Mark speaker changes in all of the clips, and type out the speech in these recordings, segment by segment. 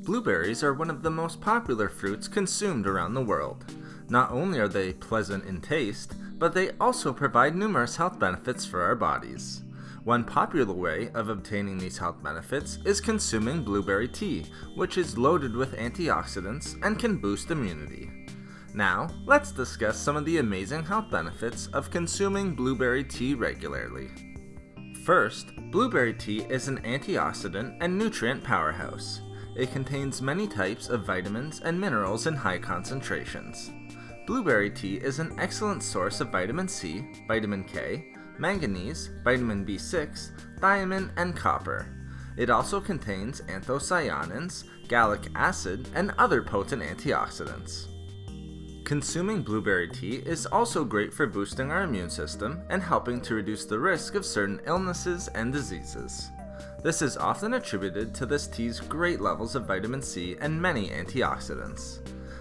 Speaker 1: Blueberries are one of the most popular fruits consumed around the world. Not only are they pleasant in taste, but they also provide numerous health benefits for our bodies. One popular way of obtaining these health benefits is consuming blueberry tea, which is loaded with antioxidants and can boost immunity. Now, let's discuss some of the amazing health benefits of consuming blueberry tea regularly. First, blueberry tea is an antioxidant and nutrient powerhouse. It contains many types of vitamins and minerals in high concentrations. Blueberry tea is an excellent source of vitamin C, vitamin K, manganese, vitamin B6, thiamin, and copper. It also contains anthocyanins, gallic acid, and other potent antioxidants. Consuming blueberry tea is also great for boosting our immune system and helping to reduce the risk of certain illnesses and diseases. This is often attributed to this tea's great levels of vitamin C and many antioxidants.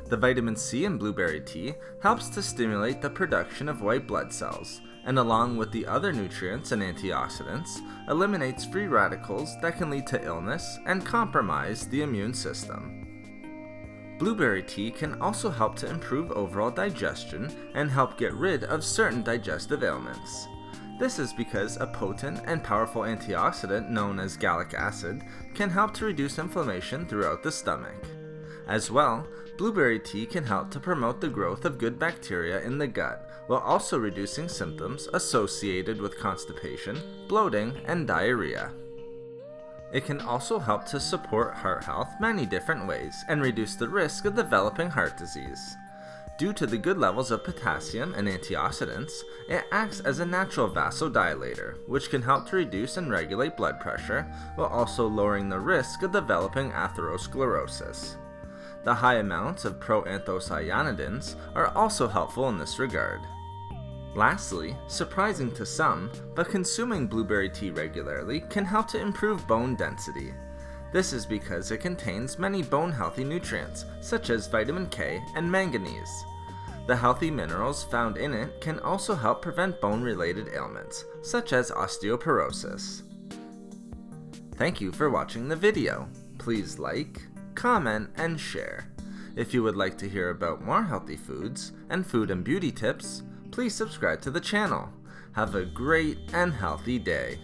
Speaker 1: The vitamin C in blueberry tea helps to stimulate the production of white blood cells, and along with the other nutrients and antioxidants, eliminates free radicals that can lead to illness and compromise the immune system. Blueberry tea can also help to improve overall digestion and help get rid of certain digestive ailments. This is because a potent and powerful antioxidant known as gallic acid can help to reduce inflammation throughout the stomach. As well, blueberry tea can help to promote the growth of good bacteria in the gut, while also reducing symptoms associated with constipation, bloating, and diarrhea. It can also help to support heart health many different ways and reduce the risk of developing heart disease. Due to the good levels of potassium and antioxidants, it acts as a natural vasodilator, which can help to reduce and regulate blood pressure, while also lowering the risk of developing atherosclerosis. The high amounts of pro-anthocyanins are also helpful in this regard. Lastly, surprising to some, but consuming blueberry tea regularly can help to improve bone density. This is because it contains many bone-healthy nutrients, such as vitamin K and manganese. The healthy minerals found in it can also help prevent bone-related ailments, such as osteoporosis. Thank you for watching the video. Please like, comment, and share. If you would like to hear about more healthy foods and food and beauty tips, please subscribe to the channel. Have a great and healthy day.